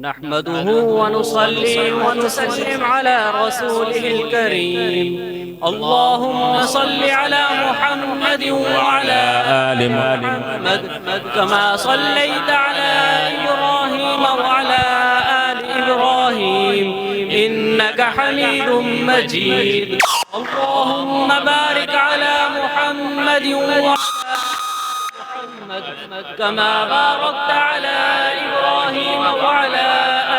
نحمده ونصلي ونسلم على رسوله الكريم. اللهم صل على محمد وعلى آل محمد كما صليت على إبراهيم وعلى آل إبراهيم إنك حميد مجيد. اللهم بارك على محمد وعلى كما باركت على إبراهيم وعلى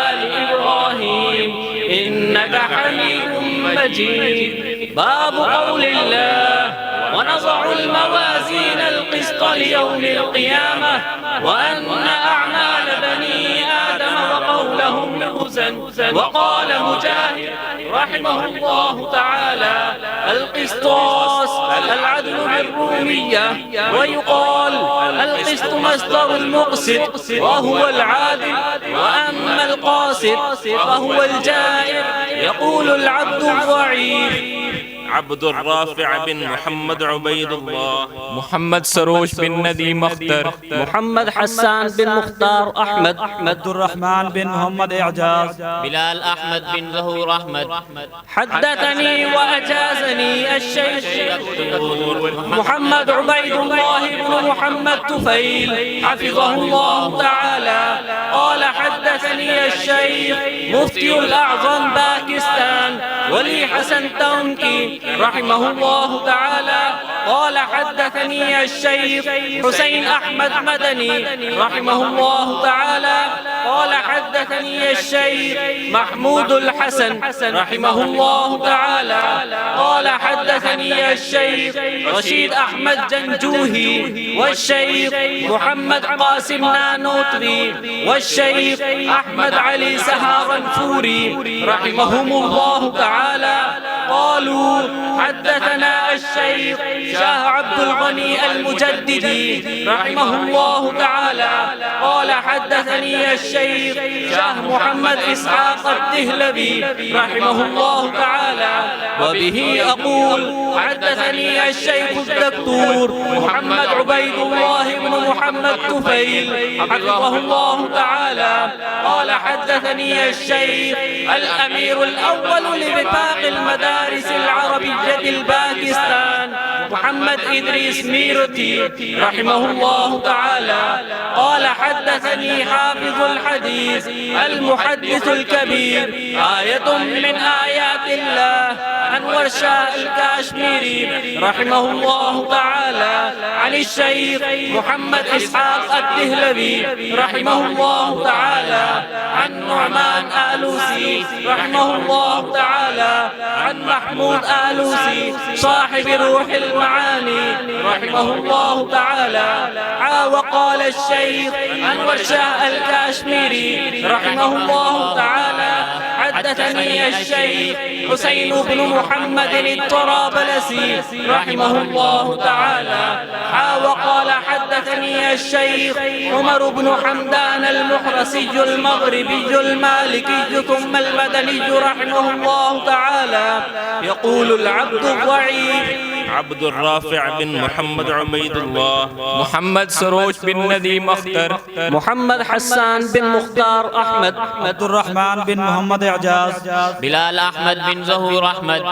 آل إبراهيم إنك حميد مجيد. باب قول الله: ونضع الموازين القسط ليوم القيامة وأن أعمال بني آدم وقولهم يوزن. وقال مجاهد رحمه الله تعالى: القسطاس العدل بالرومية، ويقال القسط مصدر المقسط وهو العادل، وأما القاسط فهو الجائر. يقول العبد الضعيف عبد الرافع بن محمد عبيد الله، محمد سروش بن ندیم اختر، محمد حسان بن مختار أحمد، عبد الرحمن بن محمد إعجاز، بلال أحمد بن ظهور أحمد. حدثني وأجازني الشيخ محمد عبيد الله بن محمد طفيل حفظه الله تعالى قال: حدثني الشيخ مفتي الأعظم باكستان ولي حسن تونكي رحمه الله تعالى قال: حدثني الشيخ حسين أحمد مدني رحمه الله تعالى قال: حدثني الشيخ محمود الحسن رحمه الله تعالى قال: حدثني الشيخ رشيد أحمد جنجوهي والشيخ محمد قاسم نانوتري والشيخ أحمد علي سهارنفوري رحمهم الله تعالى قالوا: حدثنا الشيخ شاه عبد الغني المجددي رحمه الله تعالى قال: حدثني الشيخ شاه محمد إسحاق الدهلبي رحمه الله تعالى. وبه أقول: حدثني الشيخ الدكتور محمد عبيد الله بن محمد طفيل حفظه الله تعالى قال: حدثني الشيخ الأمير الأول لرفاق المدارس العربية الباكستان محمد إدريس ميرتي رحمه الله تعالى قال: حدثني حافظ الحديث المحدث الكبير آية من آيات الله أنور شاه الكاشميري رحمه الله تعالى عن الشيخ محمد إسحاق الدهلبي رحمه الله تعالى عن نعمان آلوسي رحمه الله تعالى عن محمود آلوسي صاحب روح المعاني رحمه الله تعالى. وقال الشيخ أنور شاه الكاشميري رحمه الله تعالى: حدثني الشيخ حسين بن محمد الطرابلسي رحمه الله تعالى. وقال: حدثني الشيخ عمر بن حمدان المحرسي المغربي المالكي ثم المدني رحمه الله تعالى. يقول العبد الضعيف عبد الرافع بن محمد عبيد الله، محمد سروش بن ندیم اختر، محمد حسان بن مختار أحمد، عبد الرحمن بن محمد إعجاز، بلال أحمد بن ظهور أحمد.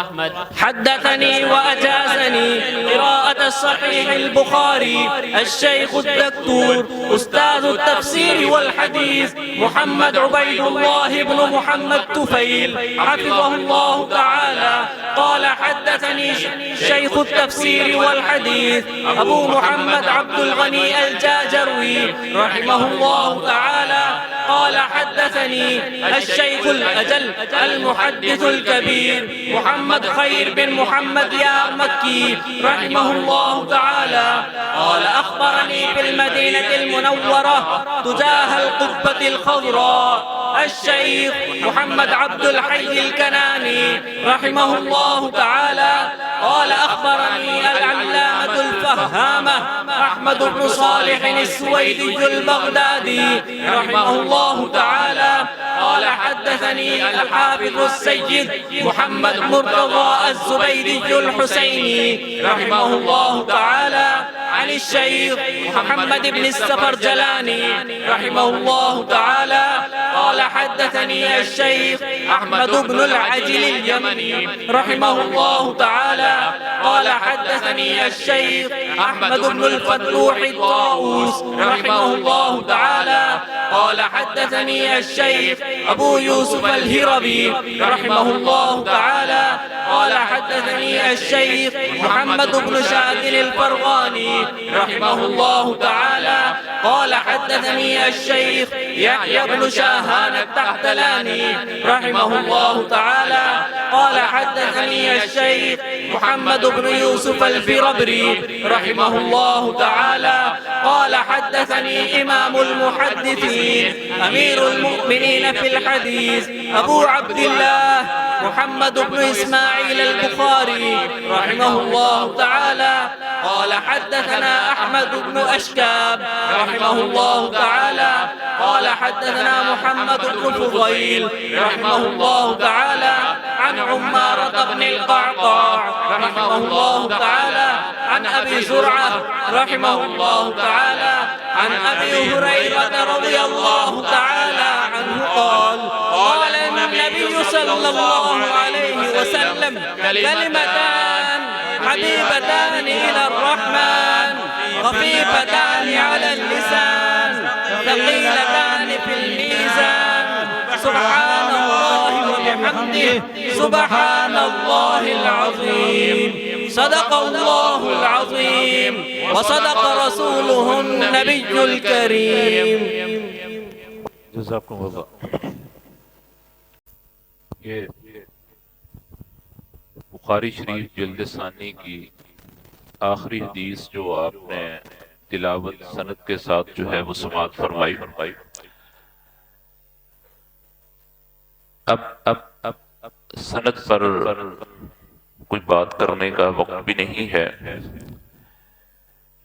حدثني وأجازني قراءة الصحيح البخاري الشيخ الدكتور أستاذ التفسير والحديث محمد عبيد الله بن محمد طفيل حفظه الله تعالى قال: حدثني شيخ التفسير والحديث أبو محمد عبد الغني الجاجروي رحمه الله تعالى قال: حدثني الشيخ الأجل المحدث الكبير محمد خير بن محمد يا مكي رحمه الله تعالى قال: أخبرني في المدينة المنورة تجاه القبة الخضراء الشيخ محمد عبد الحي الكناني رحمه الله تعالى قال: أخبرني العلامة الفهامة أحمد بن صالح السويدي البغدادي رحمه الله تعالى قال: حدثني الحافظ السيد محمد مرتضى الزبيدي الحسيني رحمه الله تعالى عن الشيخ محمد بن السفرجلاني رحمه الله تعالى قال: حدثني الشيخ أحمد بن العجل اليمني رحمه الله تعالى قال حدثني الشيخ أحمد بن الفتوح الطاووس رحمه الله تعالى قال حدثني الشيخ أبو يوسف الهربي رحمه الله تعالى قال حدثني الشيخ محمد بن شاكر الفرغاني رحمه الله تعالى قال حدثني الشيخ يحيى بن شاهان التحتلاني رحمه الله تعالى قال حدثني الشيخ محمد بن يوسف الفربري رحمه الله تعالى قال حدثني إمام المحدثين أمير المؤمنين في الحديث أبو عبد الله محمد بن إسماعيل البخاري رحمه الله تعالى قال حدثنا أحمد بن أشكاب رحمه الله تعالى قال حدثنا محمد بن فضيل رحمه الله تعالى عن عمارة بن القعقاع رحمه الله تعالى عن أبي زرعة رحمه الله تعالى عن أبي هريرة رضي الله تعالى عنه قال قال النبي صلى الله عليه وسلم كلمتان حبيبتان إلى الرحمن خفيفتان على اللسان ثقيلتان في الميزان سبحان الله وبحمده سبحان الله العظيم صدق الله العظيم وصدق رسوله النبي الكريم. جزاکم اللہ. یہ بخاری شریف جلد ثانی کی آخری حدیث جو آپ نے تلاوت سند کے ساتھ جو ہے وہ سماعت فرمائی. اب سند پر کوئی بات کرنے کا وقت بھی نہیں ہے،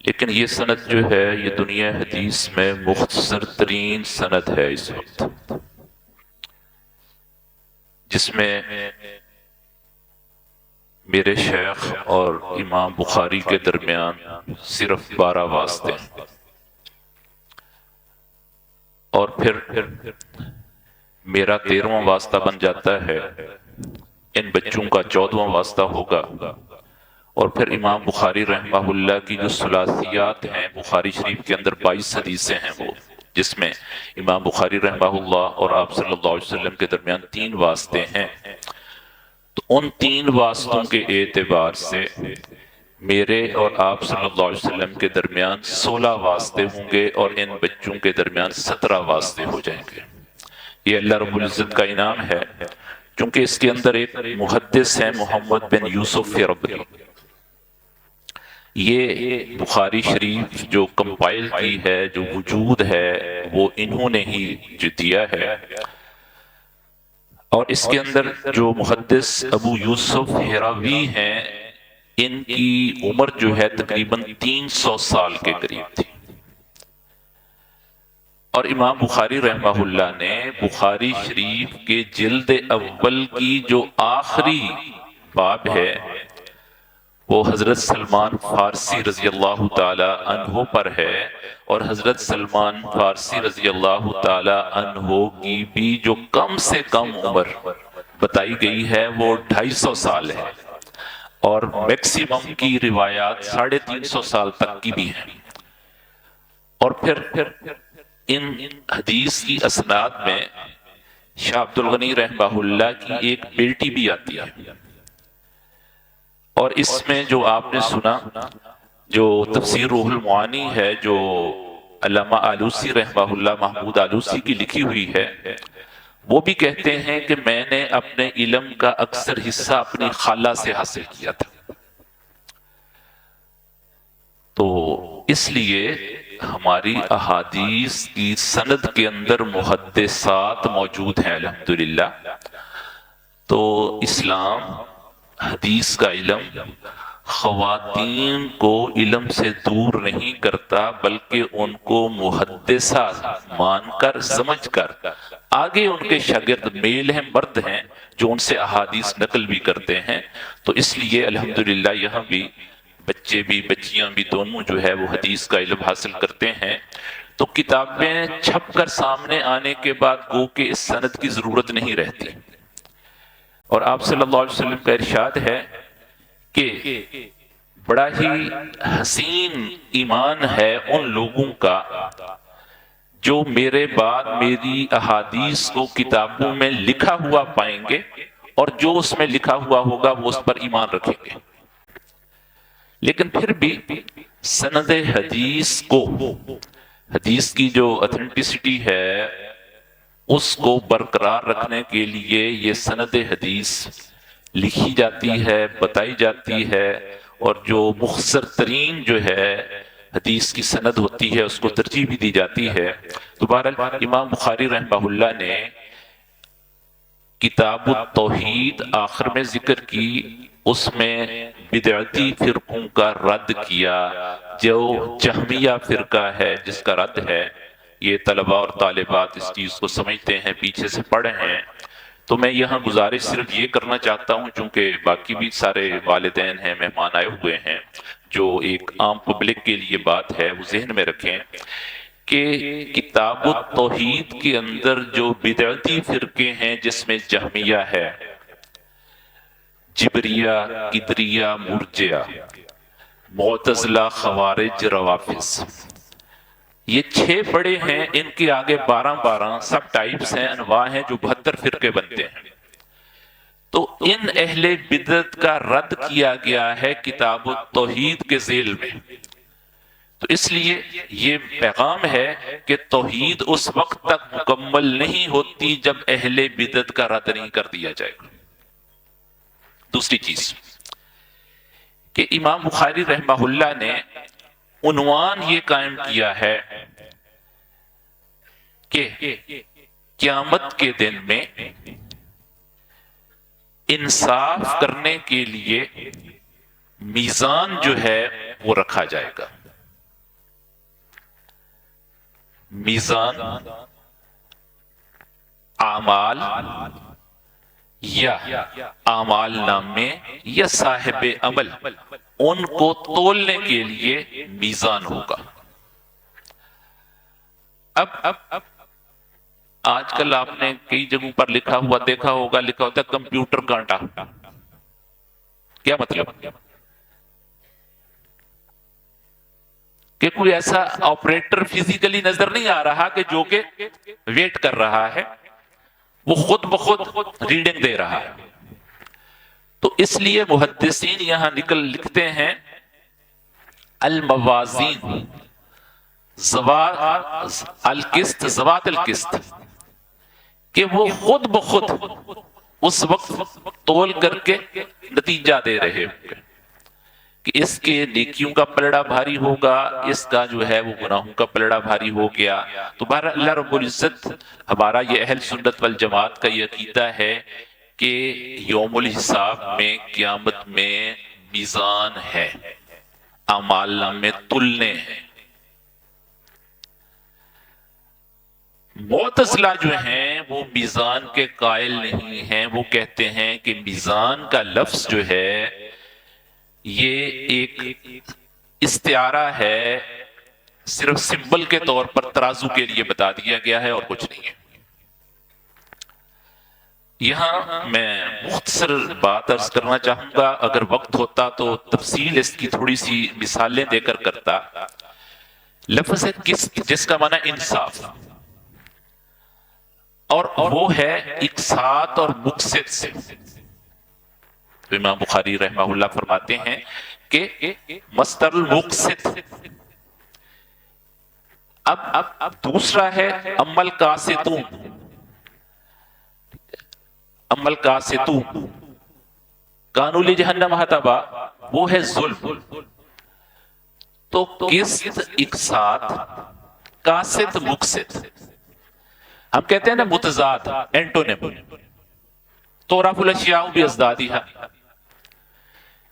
لیکن یہ سند جو ہے یہ دنیا حدیث میں مختصر ترین سند ہے اس وقت، جس میں میرے شیخ اور امام بخاری کے درمیان صرف 12 واسطے ہیں، اور پھر میرا 13واں واسطہ بن جاتا ہے، ان بچوں کا 14واں واسطہ ہوگا، اور پھر امام بخاری رحمہ اللہ کی جو ثلاثیات ہیں بخاری شریف کے اندر 22 حدیثیں ہیں وہ، جس میں امام بخاری رحمہ اللہ اور آپ صلی اللہ علیہ وسلم کے درمیان 3 واسطے ہیں، تو ان 3 واسطوں کے اعتبار سے میرے اور آپ صلی اللہ علیہ وسلم کے درمیان 16 واسطے ہوں گے، اور ان بچوں کے درمیان 17 واسطے ہو جائیں گے. یہ اللہ رب العزت کا انعام ہے، چونکہ اس کے اندر ایک محدث ہیں محمد بن یوسف فربری. یہ بخاری شریف جو کمپائل کی ہے، جو وجود ہے، وہ انہوں نے ہی جو دیا ہے، اور اس کے اندر جو محدث ابو یوسف ہراوی ہیں، ان کی عمر جو ہے تقریباً 300 سال کے قریب تھی، اور امام بخاری رحمہ اللہ نے بخاری شریف کے جلد اول کی جو آخری باب ہے وہ حضرت سلمان فارسی رضی اللہ تعالی عنہ پر ہے، اور حضرت سلمان فارسی رضی اللہ تعالی عنہ کی بھی جو کم سے کم عمر بتائی گئی ہے وہ 250 سال ہے، اور میکسیمم کی روایات 350 سال تک کی بھی ہیں. اور پھر ان حدیث کی اسناد میں شاہ عبد الغنی رحمہ اللہ کی ایک بیٹی بھی آتی ہے، اور اس میں جو آپ نے سنا جو تفسیر روح المعانی ہے جو علامہ آلوسی رحمہ اللہ محمود آلوسی کی لکھی ہوئی ہے، وہ بھی کہتے ہیں کہ میں نے اپنے علم کا اکثر حصہ اپنی خالہ سے حاصل کیا تھا. تو اس لیے ہماری احادیث کی سند کے اندر محدثات موجود ہیں الحمدللہ. تو اسلام حدیث کا علم خواتین کو علم سے دور نہیں کرتا، بلکہ ان کو محدثہ مان کر سمجھ کر آگے ان کے شاگرد میل ہیں، مرد ہیں جو ان سے احادیث نقل بھی کرتے ہیں. تو اس لیے الحمدللہ یہاں بھی بچے بھی بچیاں بھی دونوں جو ہے وہ حدیث کا علم حاصل کرتے ہیں. تو کتابیں چھپ کر سامنے آنے کے بعد گو کہ اس سند کی ضرورت نہیں رہتی. اور آپ صلی اللہ علیہ وسلم کا ارشاد ہے کہ بڑا ہی حسین ایمان ہے ان لوگوں کا جو میرے بعد میری احادیث کو کتابوں میں لکھا ہوا پائیں گے اور جو اس میں لکھا ہوا ہوگا وہ اس پر ایمان رکھیں گے. لیکن پھر بھی سند حدیث کو، حدیث کی جو اتھینٹسٹی ہے اس کو برقرار رکھنے کے لیے یہ سند حدیث لکھی جاتی ہے، بتائی جاتی ہے، اور جو مختصر ترین جو ہے حدیث کی سند ہوتی ہے اس کو ترجیح بھی دی جاتی ہے. تو بہرحال امام بخاری رحمہ اللہ نے کتاب التوحید آخر میں ذکر کی، اس میں بدعتی فرقوں کا رد کیا. جو جہمیہ فرقہ ہے جس کا رد ہے، یہ طلباء اور طالبات اس چیز کو سمجھتے ہیں، پیچھے سے پڑھے ہیں. تو میں یہاں گزارش صرف یہ کرنا چاہتا ہوں، چونکہ باقی بھی سارے والدین ہیں، مہمان آئے ہوئے ہیں، جو ایک عام پبلک کے لیے بات ہے وہ ذہن میں رکھیں کہ کتاب التوحید کے اندر جو بدعتی فرقے ہیں جس میں جہمیہ ہے، جبریہ، قدریہ، مرجئہ، معتزلہ، خوارج، روافض، یہ 6 بڑے ہیں. ان کے آگے 12 سب ٹائپس ہیں، انواع ہیں، جو 72 فرقے بنتے ہیں. تو ان اہل بدعت کا رد کیا گیا ہے کتاب التوحید کے ذیل میں. تو اس لیے یہ پیغام ہے کہ توحید اس وقت تک مکمل نہیں ہوتی جب اہل بدعت کا رد نہیں کر دیا جائے گا. دوسری چیز کہ امام بخاری رحمہ اللہ نے عنوان یہ قائم کیا ہے کہ قیامت کے دن میں انصاف کرنے کے لیے میزان جو ہے وہ رکھا جائے گا. میزان اعمال یا اعمال نامے یا صاحب عمل، ان کو تولنے کے لیے میزان ہوگا. اب آج کل آپ نے کئی جگہوں پر لکھا ہوا دیکھا ہوگا، لکھا ہوتا ہے کمپیوٹر کانٹا. کیا مطلب؟ کہ کوئی ایسا آپریٹر فزیکلی نظر نہیں آ رہا کہ جو کہ ویٹ کر رہا ہے، وہ خود بخود ریڈنگ دے رہا ہے. تو اس لیے محدثین یہاں لکھتے ہیں الموازین القسط، ذوات القسط، کہ وہ خود بخود اس وقت تول کر کے نتیجہ دے رہے ہوں گے کہ اس کے نیکیوں کا پلڑا بھاری ہوگا، اس کا جو ہے وہ گناہوں کا پلڑا بھاری ہو گیا. تو بہرحال اللہ رب العزت، ہمارا یہ اہل سنت والجماعت کا یہ عقیدہ ہے کہ یوم الحساب میں، قیامت میں میزان ہے، اعمال نامے تلنے ہیں. معتزلہ جو ہیں وہ میزان کے قائل نہیں ہیں. وہ کہتے ہیں کہ میزان کا لفظ جو ہے یہ ایک استعارہ ہے، صرف سمبل کے طور پر ترازو کے لیے بتا دیا گیا ہے اور کچھ نہیں ہے. یہاں میں مختصر بات عرض کرنا چاہوں گا، اگر وقت ہوتا تو تفصیل اس کی تھوڑی سی مثالیں دے کر کرتا. لفظ ہے قسط، جس کا معنی انصاف، اور وہ ہے اقساط اور مقسط سے. تو امام بخاری رحمہ اللہ فرماتے ہیں کہ مصدر المقسط. اب دوسرا ہے امل قاسطون. امل قاسطون کانوا لجہنم حطبا، وہ ہے ظلم. تو قسط، اقساط، قاسط، مقسط، ہم کہتے ہیں نا متضاد، اینٹونیم، تعرف الاشیاء بازدادها.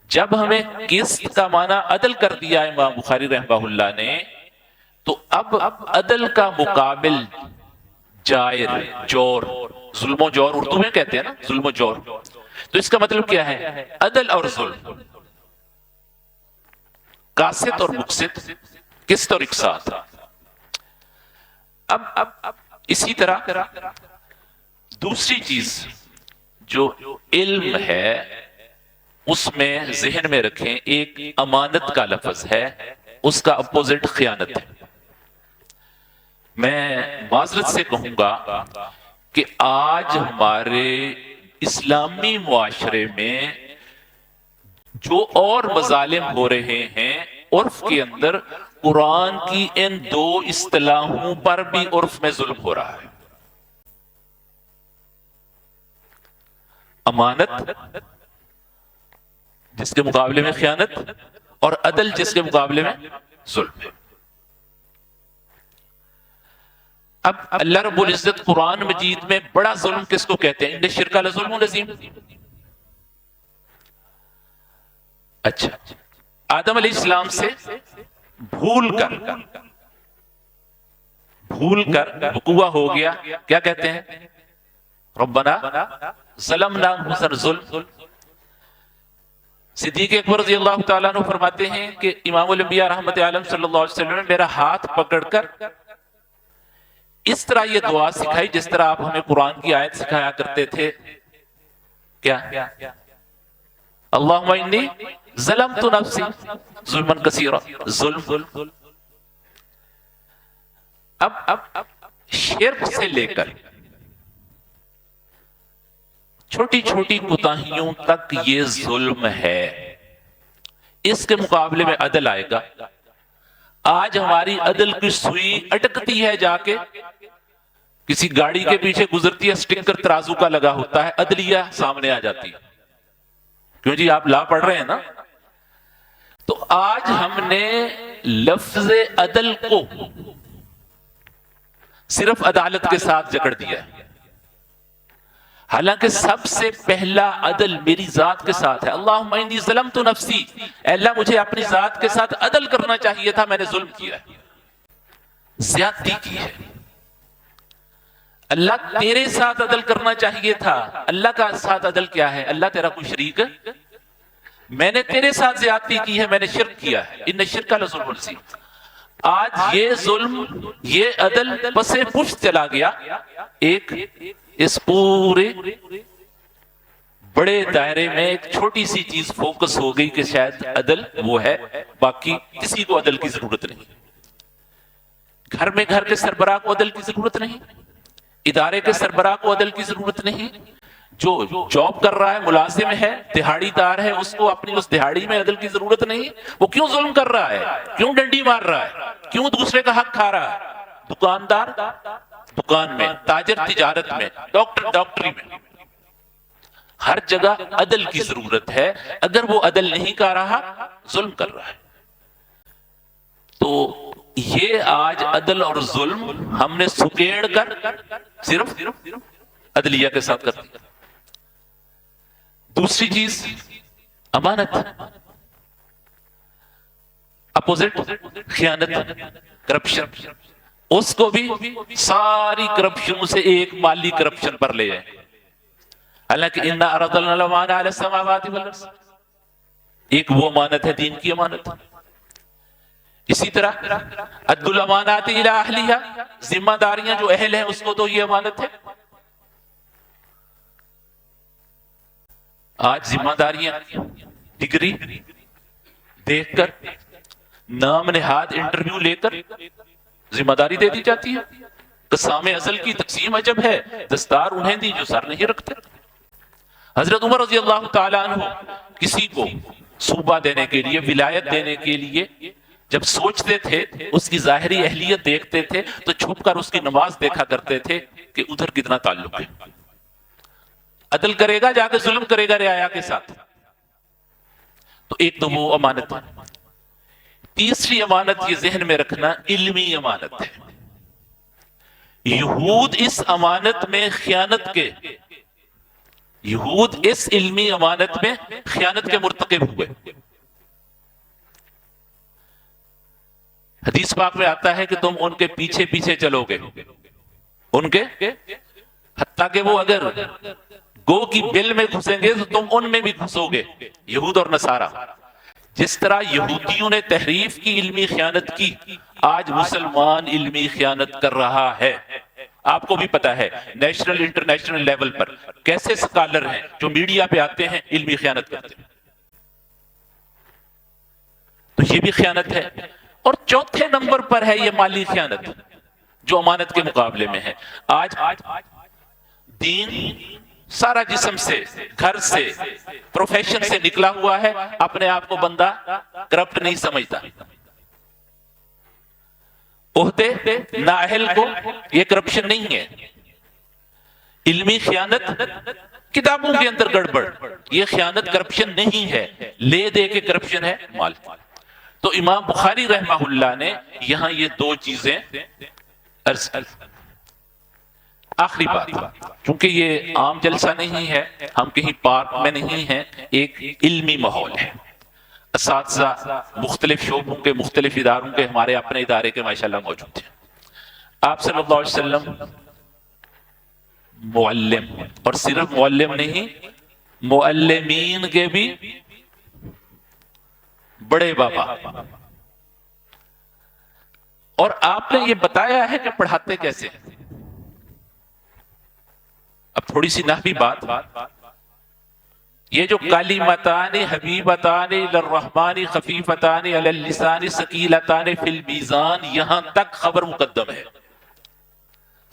جب ہمیں قسط کا معنی عدل کر دیا امام بخاری رحمہ اللہ نے، تو اب عدل کا مقابل جائر، جور، ظلم و جور اردو میں کہتے ہیں نا، ظلم و جور. تو اس کا مطلب کیا ہے؟ عدل اور ظلم. قاسط اور مقسط، قسط اور اقساط. اب اسی طرح دوسری چیز جو علم ہے اس میں ذہن میں رکھیں، ایک امانت کا لفظ ہے، اس کا اپوزٹ خیانت ہے۔ میں معذرت سے کہوں گا کہ آج ہمارے اسلامی معاشرے میں جو اور مظالم ہو رہے ہیں، عرف کے اندر قرآن کی ان دو اصطلاحوں پر بھی عرف میں ظلم ہو رہا ہے۔ امانت جس کے مقابلے میں خیانت، اور عدل جس کے مقابلے میں ظلم ہے۔ اب اللہ رب العزت قرآن مجید میں بڑا ظلم کس کو کہتے ہیں؟ ان شرک لظلم عظیم۔ اچھا، آدم علیہ السلام سے بھول کر وقوع ہو گیا، کیا کہتے ہیں؟ ربنا ظلمنا انفسنا، ظلم۔ صدیق اکبر رضی اللہ تعالیٰ عنہ فرماتے ہیں کہ امام الانبیاء رحمت عالم صلی اللہ علیہ وسلم نے میرا ہاتھ پکڑ کر اس طرح یہ دعا سکھائی جس طرح آپ ہمیں قرآن کی آیت سکھایا کرتے تھے، کیا؟ اللہم انی ظلمت نفسی ظلما کثیرا، ظلم۔ اب شرک سے لے کر چھوٹی چھوٹی کوتاہیوں تک یہ ظلم ہے، اس کے مقابلے میں عدل آئے گا۔ آج ہماری عدل کی سوئی اٹکتی ہے، جا کے کسی گاڑی کے پیچھے گزرتی ہے، سٹکر ترازو کا لگا ہوتا ہے، عدلیہ سامنے آ جاتی ہے۔ کیوں جی؟ آپ لا پڑھ رہے ہیں نا؟ تو آج ہم نے لفظ عدل کو صرف عدالت کے ساتھ جکڑ دیا ہے، حالانکہ سب سے پہلا عدل میری ذات کے ساتھ ہے۔ اللہم انی ظلمت نفسی، اے اللہ مجھے اپنی ذات کے ساتھ عدل کرنا چاہیے تھا، میں نے ظلم کیا ہے، زیادتی کی ہے۔ اللہ تیرے ساتھ عدل کرنا چاہیے تھا، اللہ کا ساتھ عدل کیا ہے؟ اللہ تیرا کوئی شریک ہے؟ میں نے تیرے ساتھ زیادتی کی ہے، میں نے شرک کیا ہے، ان شرک لظلم عظیم۔ آج یہ ظلم، یہ عدل پس پشت چلا گیا، ایک اس پورے بڑے دائرے میں ایک چھوٹی سی چیز فوکس ہو گئی کہ شاید عدل وہ ہے، باقی کسی کو عدل کی ضرورت نہیں۔ گھر میں گھر کے سربراہ کو عدل کی ضرورت نہیں، ادارے کے سربراہ کو عدل کی ضرورت نہیں، جو جاب کر رہا ہے، ملازم ہے، دہاڑی دار ہے، اس کو اپنی اس دہاڑی میں عدل کی ضرورت نہیں۔ وہ کیوں ظلم کر رہا ہے؟ کیوں ڈنڈی مار رہا ہے؟ کیوں دوسرے کا حق کھا رہا ہے؟ دکاندار دکان میں، تاجر تجارت میں، ڈاکٹر ڈاکٹری میں، ہر جگہ عدل کی ضرورت ہے۔ اگر وہ عدل نہیں کر رہا، ظلم کر رہا ہے۔ تو یہ آج عدل اور ظلم ہم نے سکیڑ کر صرف عدلیہ کے ساتھ کر دیا۔ دوسری چیز امانت، اپوزٹ خیانت، کرپشن، اس کو بھی ساری کرپشنوں سے ایک مالی کرپشن پر لے جائیں۔ حالانکہ اِنَّا عَرَضْنَا الْأَمَانَةَ عَلَى السَّمَاوَاتِ وَالْأَرْضِ، ایک وہ امانت ہے دین کی امانت۔ اسی طرح عَدُّ الْأَمَانَاتِ إِلَىٰ أَهْلِهَا، ذمہ داریاں جو اہل ہیں اس کو تو یہ امانت ہے۔ آج ذمہ داریاں ڈگری دیکھ کر، نام نہاد انٹرویو لے کر ذمہ داری دے دی جاتی ہے۔ قسام ازل کی تقسیم عجب ہے، دستار انہیں دی جو سر نہیں رکھتے۔ حضرت عمر رضی اللہ تعالیٰ عنہ کسی کو صوبہ دینے کے لیے، ولایت دینے کے لیے جب سوچتے تھے، اس کی ظاہری اہلیت دیکھتے تھے تو چھپ کر اس کی نماز دیکھا کرتے تھے کہ ادھر کتنا تعلق ہے۔ عدل کرے گا، جا کے ظلم کرے گا رعایا کے ساتھ۔ تو ایک تو وہ امانت ہے۔ تیسری امانت یہ ذہن میں رکھنا، علمی امانت ہے۔ یہود اس امانت میں خیانت کے، یہود اس علمی امانت میں خیانت کے مرتکب ہوئے۔ حدیث پاک میں آتا ہے کہ تم ان کے پیچھے پیچھے چلو گے، ان کے، حتیٰ کہ وہ اگر گو کی بل میں گھسیں گے تو تم ان میں بھی گھسو گے، یہود اور نصارہ۔ جس طرح یہودیوں نے تحریف کی، علمی خیانت کی، آج مسلمان علمی خیانت کر رہا ہے۔ آپ کو بھی پتا ہے نیشنل انٹرنیشنل لیول پر کیسے سکالر ہیں جو میڈیا پہ آتے ہیں علمی خیانت کرتے ہیں، تو یہ بھی خیانت ہے۔ اور چوتھے نمبر پر ہے یہ مالی خیانت جو امانت کے مقابلے میں ہے۔ آج دین سارا جسم سے، گھر سے، پروفیشن سے نکلا ہوا ہے، اپنے آپ کو بندہ کرپٹ نہیں سمجھتا۔ عہدے نااہل کو یہ کرپشن نہیں ہے۔ علمی خیانت، کتابوں کے اندر گڑبڑ، یہ خیانت کرپشن نہیں ہے، لے دے کے کرپشن ہے مال۔ تو امام بخاری رحمہ اللہ نے یہاں یہ دو چیزیں عرض کی۔ آخری بات، چونکہ یہ عام جلسہ نہیں ہے، ہم کہیں پارک میں نہیں ہیں، ایک علمی ماحول ہے، اساتذہ مختلف شعبوں کے، مختلف اداروں کے، ہمارے اپنے ادارے کے ماشاءاللہ موجود ہیں۔ آپ صلی اللہ علیہ وسلم معلم، اور صرف معلم نہیں، معلمین کے بھی بڑے بابا، اور آپ نے یہ بتایا ہے کہ پڑھاتے کیسے۔ اب تھوڑی سی نحوی بات، یہ جو کلمتان حبیبتان للرحمن خفیفتان علی اللسان ثقیلتان فی المیزان، یہاں تک خبر مقدم ہے۔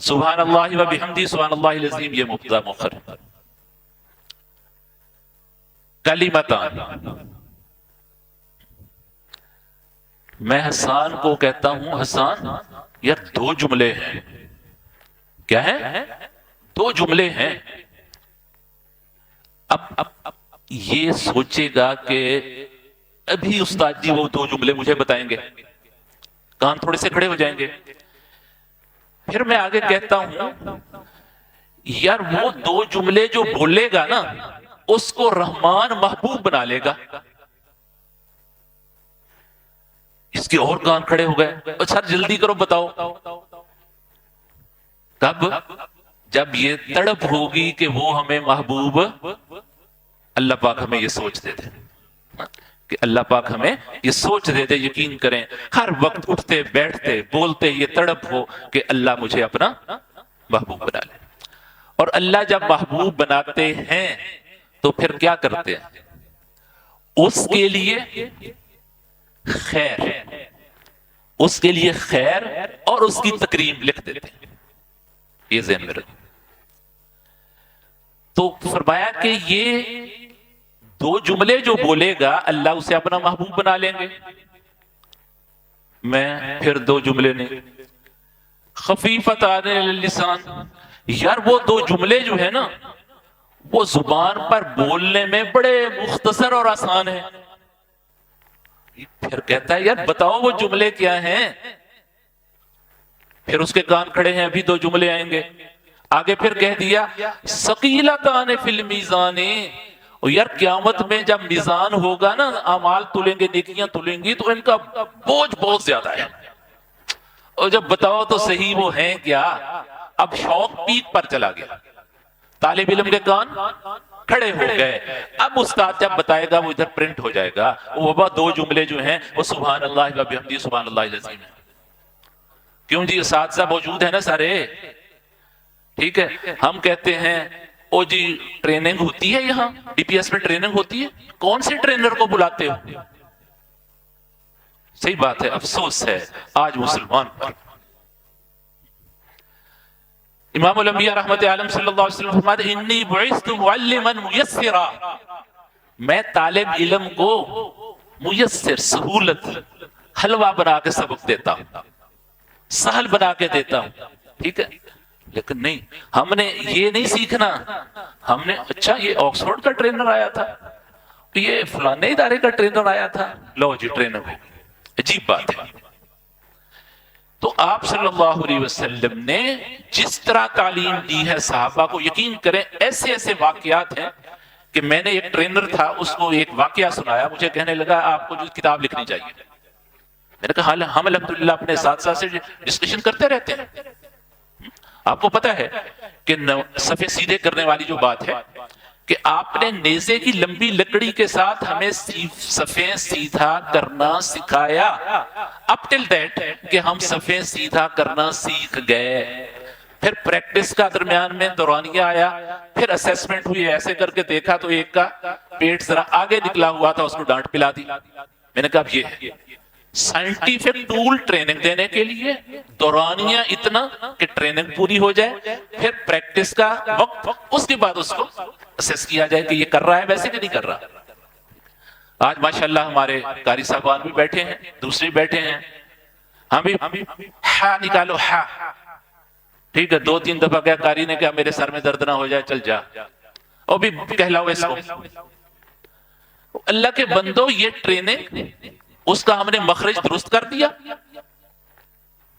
سبحان اللہ و بحمدہ سبحان اللہ العظیم یہ مبتدا مؤخر۔ کلمتان، میں حسان کو کہتا ہوں حسان یار دو جملے ہیں، کیا ہے؟ دو جملے ہیں۔ اب یہ سوچے گا کہ ابھی استاد جی وہ دو جملے مجھے بتائیں گے، کان تھوڑے سے کھڑے ہو جائیں گے۔ پھر میں آگے کہتا ہوں یار وہ دو جملے جو بولے گا نا اس کو رحمان محبوب بنا لے گا۔ اس کے اور کان کھڑے ہو گئے، سر جلدی کرو بتاؤ کب؟ جب یہ تڑپ ہوگی کہ وہ ہمیں محبوب، اللہ پاک ہمیں یہ سوچ دے دے کہ اللہ پاک ہمیں یہ سوچ دے دے، یقین کریں ہر وقت اٹھتے بیٹھتے بولتے یہ تڑپ ہو کہ اللہ مجھے اپنا محبوب بنا لے۔ اور اللہ جب محبوب بناتے ہیں تو پھر کیا کرتے ہیں؟ اس کے لیے خیر، اس کے لیے خیر اور اس کی تکریم لکھ دیتے ہیں۔ یہ ذہن میں رکھو۔ تو فرمایا کہ یہ دو جملے جو بولے گا اللہ اسے اپنا محبوب بنا لیں گے۔ میں پھر دو جملے نہیں، خفیفتان علی اللسان، یار وہ دو جملے جو ہے نا وہ زبان پر بولنے میں بڑے مختصر اور آسان ہیں۔ پھر کہتا ہے یار بتاؤ وہ جملے کیا ہیں؟ پھر اس کے کان کھڑے ہیں، ابھی دو جملے آئیں گے۔ آگے پھر کہہ دیا ثقیلتان فی المیزان، اور یار قیامت میں جب میزان ہوگا نا، اعمال تلیں گے، نیکیاں تلیں گی، تو ان کا بوجھ بہت زیادہ ہے۔ اور جب بتاؤ تو صحیح وہ ہیں کیا؟ اب شوق پیک پر چلا گیا، طالب علم کے کان کھڑے ہو گئے۔ اب استاد جب بتائے گا وہ ادھر پرنٹ ہو جائے گا، وہ دو جملے جو ہیں وہ سبحان اللہ و بحمدہ سبحان اللہ العظیم ہے۔ کیوں جی اساتذہ موجود ہیں نا سارے، ٹھیک ہے؟ ہم کہتے ہیں او جی ٹریننگ ہوتی ہے یہاں، ڈی پی ایس میں ٹریننگ ہوتی ہے، کون سے ٹرینر کو بلاتے ہو؟ صحیح بات ہے، افسوس ہے آج مسلمان پر۔ امام الانبیاء رحمت عالم صلی اللہ علیہ وسلم فرماتے ہیں انی بعثت معلما میسرا، میں طالب علم کو میسر، سہولت، حلوہ بنا کے سبق دیتا ہوں، سہل بنا کے دیتا ہوں، ٹھیک ہے؟ لیکن نہیں، ہم نے یہ نہیں سیکھنا، ہم نے اچھا یہ آکسفورڈ کا ٹرینر آیا تھا، یہ فلانے ادارے کا ٹرینر آیا تھا، لو جی ٹرینر ہو، عجیب بات ہے۔ تو آپ صلی اللہ علیہ وسلم نے جس طرح تعلیم دی ہے صحابہ کو، یقین کریں ایسے ایسے واقعات ہیں کہ میں نے ایک ٹرینر تھا، اس کو ایک واقعہ سنایا، مجھے کہنے لگا آپ کو جو کتاب لکھنی چاہیے۔ میں نے کہا ہم الحمدللہ اپنے اساتذہ سے ڈسکشن کرتے رہتے ہیں۔ آپ کو پتا ہے کہ صفحے سیدھے کرنے والی جو بات ہے، کہ آپ نے نیزے کی لمبی لکڑی کے ساتھ ہمیں صفیں سیدھا کرنا سکھایا، اپ ٹل دیٹ کہ ہم صفیں سیدھا کرنا سیکھ گئے. پھر پریکٹس کا درمیان میں دورانیہ آیا، پھر اسیسمنٹ ہوئی، ایسے کر کے دیکھا تو ایک کا پیٹ ذرا آگے نکلا ہوا تھا، اس کو ڈانٹ پلا دی. میں نے کہا اب یہ ہے سائنٹیفک ٹول ٹریننگ دینے کے لیے، دورانیہ اتنا کہ ٹریننگ پوری ہو جائے، پھر پریکٹس کا وقت، اس کے بعد اس کو اسیس کیا جائے کہ یہ کر رہا ہے ویسے کہ نہیں کر رہا. آج ماشاءاللہ ہمارے قاری صاحبان بھی بیٹھے ہیں، دوسرے بیٹھے ہیں، ہم بھی ہا نکالو ہا، ٹھیک ہے 2-3 دفعہ کیا قاری نے کہا میرے سر میں درد نہ ہو جائے چل جا، اور بھی کہلاؤ اس کو. اللہ کے بندو یہ ٹریننگ، اس کا ہم نے مخرج درست کر دیا؟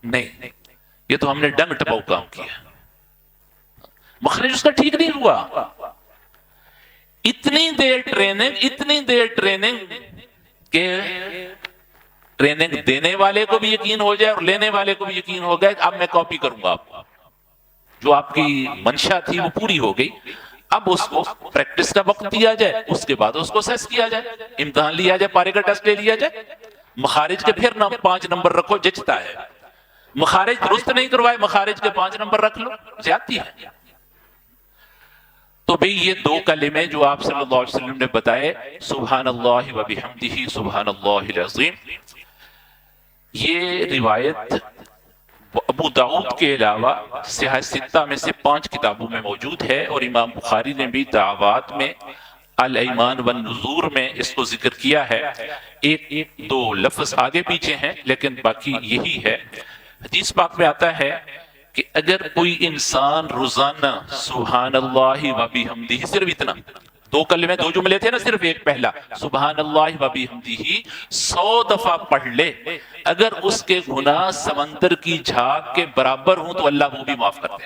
نہیں، یہ تو ہم نے ڈنگ ٹپاؤ کام کیا، مخرج اس کا ٹھیک نہیں ہوا. اتنی دیر ٹریننگ کہ ٹریننگ دینے والے کو بھی یقین ہو جائے اور لینے والے کو بھی یقین ہو گئے اب میں کاپی کروں گا آپ کو، جو آپ کی منشا تھی وہ پوری ہو گئی. اب اس کو پریکٹس کا وقت دیا جائے، اس کے بعد اس کو سیس کیا جائے، امتحان لیا جائے، پارے کا ٹیسٹ لے لیا جائے. مخارج کے پھر 5 نمبر رکھو جچتا ہے، مخارج درست نہیں کروائے مخارج کے 5 نمبر رکھ لو، زیادتی ہے. تو بھئی یہ 2 کلمے جو آپ صلی اللہ علیہ وسلم نے بتائے، سبحان اللہ و بحمدہ سبحان اللہ العظیم، یہ روایت ابو داؤد کے علاوہ سیاہ ستہ میں سے 5 کتابوں میں موجود ہے، اور امام بخاری نے بھی دعوات میں الایمان والنذور میں اس کو ذکر کیا ہے. 1-2 لفظ آگے پیچھے ہیں لیکن باقی یہی ہے. حدیث پاک میں آتا ہے کہ اگر کوئی انسان روزانہ سبحان اللہ و بحمدہ، صرف اتنا 2 کلمے 2 جملے تھے نا، صرف ایک پہلا سبحان اللہ و بحمدہ 100 دفعہ پڑھ لے، اگر اس کے گناہ سمندر کی جھاگ کے برابر ہوں تو اللہ وہ بھی معاف کر دے.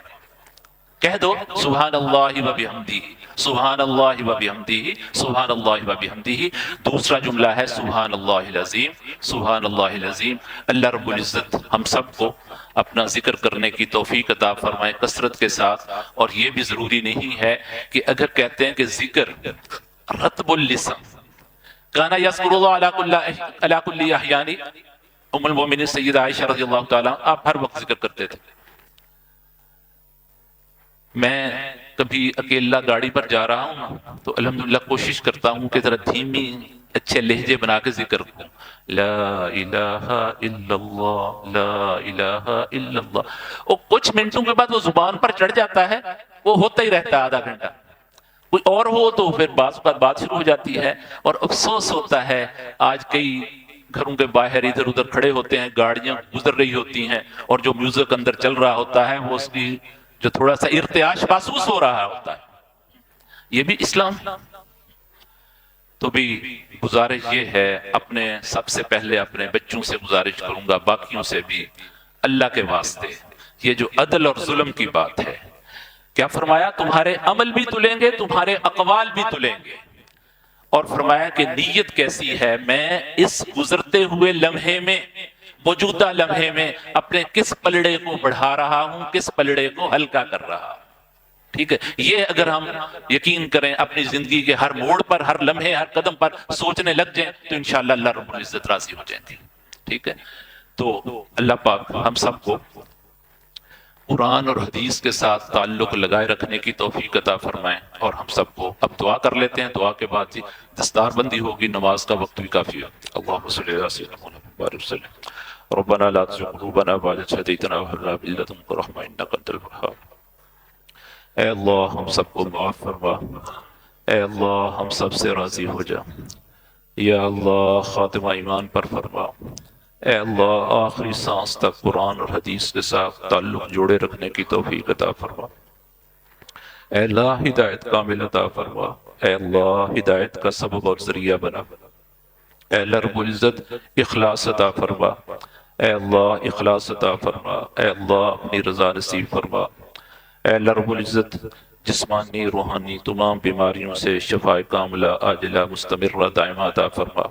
کہہ دو سبحان اللہ و بحمدہ سبحان اللہ و بحمدہ سبحان اللہ و بحمدہ. دوسرا جملہ ہے سبحان اللہ العظیم سبحان اللہ العظیم. اللہ رب العزت ہم سب کو اپنا ذکر کرنے کی توفیق عطا فرمائے کثرت کے ساتھ. اور یہ بھی ضروری نہیں ہے کہ اگر کہتے ہیں کہ ذکر رطب اللسان کانا یذکر اللہ علی کل احیان، ام المؤمنین سیدہ عائشہ رضی اللہ تعالیٰ آپ ہر وقت ذکر کرتے تھے. میں کبھی اکیلا گاڑی پر جا رہا ہوں تو الحمدللہ کوشش کرتا ہوں کہ ذرا دھیمی اچھے لہجے بنا کے ذکر کروں، لا الہ الا اللہ لا الہ الا اللہ. اور کچھ منٹوں کے بعد وہ زبان پر چڑھ جاتا ہے، وہ ہوتا ہی رہتا ہے آدھا گھنٹہ. کوئی اور ہو تو پھر بات شروع ہو جاتی ہے. اور افسوس ہوتا ہے آج کئی گھروں کے باہر ادھر ادھر کھڑے ہوتے ہیں، گاڑیاں گزر رہی ہوتی ہیں اور جو میوزک اندر چل رہا ہوتا ہے وہ اس کی جو تھوڑا سا ارتعاش محسوس ہو رہا ہوتا ہے. یہ بھی اسلام. تو بھی گزارش یہ ہے، اپنے سب سے پہلے اپنے بچوں سے گزارش کروں گا، باقیوں سے بھی، اللہ کے واسطے یہ جو عدل اور ظلم کی بات ہے، کیا فرمایا تمہارے عمل بھی تلیں گے، تمہارے اقوال بھی تلیں گے. اور فرمایا کہ نیت کیسی ہے، میں اس گزرتے ہوئے لمحے میں، موجودہ لمحے میں اپنے کس پلڑے کو بڑھا رہا ہوں، کس پلڑے کو ہلکا کر رہا ہوں. ٹھیک ہے، یہ اگر ہم یقین کریں اپنی زندگی کے ہر موڑ پر، ہر لمحے، ہر قدم پر سوچنے لگ جائیں تو انشاءاللہ اللہ رب العزت راضی ہو جائیں گے. ٹھیک ہے، تو اللہ پاک ہم سب کو قرآن اور حدیث کے ساتھ تعلق لگائے رکھنے کی توفیق عطا فرمائیں. اور ہم سب کو اب دعا کر لیتے ہیں، دعا کے بعد جی دستار بندی ہوگی، نماز کا وقت بھی کافی ہے. اللہم صلی علی سیدنا محمد وعلی وسلم. ربنا لا تزغ قلوبنا بعد إذ هديتنا وهب لنا من لدنك رحمة إنك أنت الوهاب. اے اللہ ہم سب کو معاف فرما، اے اللہ ہم سب سے راضی ہو جا، یا اللہ خاتمہ ایمان پر فرما، اے اللہ آخری سانس تک قرآن اور حدیث کے ساتھ تعلق جوڑے رکھنے کی توفیق عطا فرما. اے اللہ ہدایت کامل عطا فرما، اے اللہ ہدایت کا سبب اور ذریعہ بنا. اے اللہ رب العزت اخلاص عطا فرما، اے اللہ اخلاص عطا فرما، اے اللہ اپنی رضا نصیب فرما. اے اللہ رب العزت جسمانی روحانی تمام بیماریوں سے شفاء کاملہ عاجلہ مستمرہ دائمہ عطا فرما.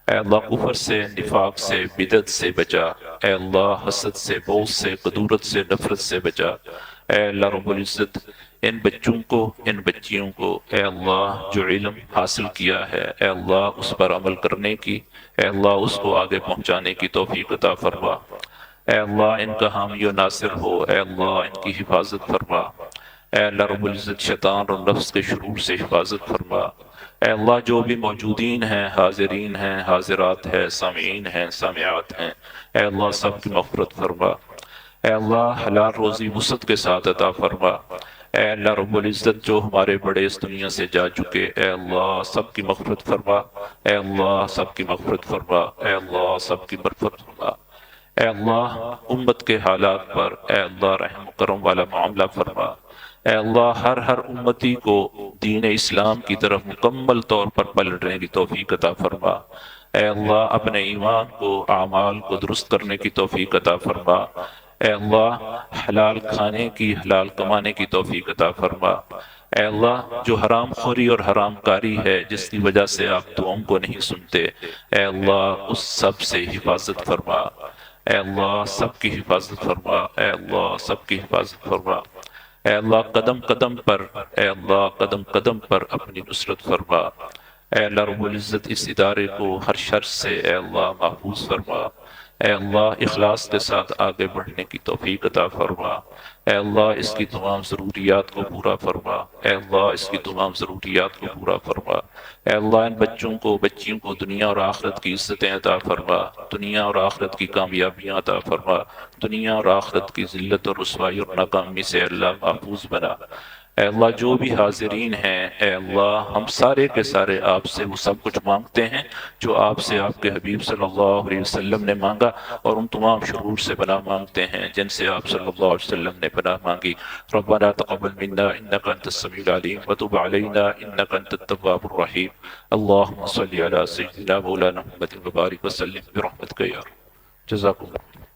اے اللہ کفر سے، نفاق سے، بدعت سے بچا. اے اللہ حسد سے، بغض سے، قدورت سے، نفرت سے بچا. اے اللہ رب العزت ان بچوں کو، ان بچیوں کو اے اللہ جو علم حاصل کیا ہے اے اللہ اس پر عمل کرنے کی، اے اللہ اس کو آگے پہنچانے کی توفیق عطا فرما۔ اے اللہ ان کا حامی و ناصر ہو، اے اللہ ان کی حفاظت فرما۔ اے اللہ رب العزت شیطان اور نفس کے شرور سے حفاظت فرما۔ اے اللہ جو بھی موجودین ہیں، حاضرین ہیں، حاضرات ہیں، سامعین ہیں، سامعات ہیں، اے اللہ سب کی مغفرت فرما۔ اے اللہ حلال روزی وسعت کے ساتھ عطا فرما۔ اے اللہ رب العزت جو ہمارے بڑے اس دنیا سے جا چکے اے اللہ سب کی مغفرت فرما۔ اے اللہ سب کی مغفرت فرما۔ اے اللہ سب کی مغفرت فرما۔ اے اللہ امت کے حالات پر اے اللہ رحم و کرم والا معاملہ فرما۔ اے اللہ ہر امتی کو دین اسلام کی طرف مکمل طور پر پلٹنے کی توفیق عطا فرما۔ اے اللہ اپنے ایمان کو، اعمال کو درست کرنے کی توفیق عطا فرما۔ اے اللہ حلال کھانے کی، حلال کمانے کی توفیق عطا فرما۔ اے اللہ جو حرام خوری اور حرام کاری ہے جس کی وجہ سے آپ دعاؤں کو نہیں سنتے اے اللہ اس سب سے حفاظت فرما۔ اے اللہ سب کی حفاظت فرما۔ اے اللہ سب کی حفاظت فرما۔ اے اللہ قدم قدم پر اے اللہ قدم قدم پر اپنی نصرت فرما۔ اے اللہ رب العزت اس ادارے کو ہر شر سے اے اللہ محفوظ فرما۔ اے اللہ اخلاص کے ساتھ آگے بڑھنے کی توفیق عطا فرما۔ اے اللہ اس کی تمام ضروریات کو پورا فرما۔ اے اللہ اس کی تمام ضروریات کو پورا فرما۔ اے اللہ ان بچوں کو، بچیوں کو دنیا اور آخرت کی عزتیں عطا فرما، دنیا اور آخرت کی کامیابیاں عطا فرما، دنیا اور آخرت کی ذلت اور رسوائی اور ناکامی سے اللہ محفوظ بنا۔ اے اللہ جو بھی حاضرین ہیں اے اللہ ہم سارے کے سارے آپ سے وہ سب کچھ مانگتے ہیں جو آپ سے آپ کے حبیب صلی اللہ علیہ وسلم نے مانگا، اور ان تمام شرور سے پناہ مانگتے ہیں جن سے آپ صلی اللہ علیہ وسلم نے پناہ مانگی۔ ربنا تقبل منا انک انت السمیع العلیم وتب علینا انک انت التواب الرحیم۔ اللہم صلی علی سیدنا مولانا محمد وبارک وسلم برحمتک یا رب۔ جزاکم اللہ۔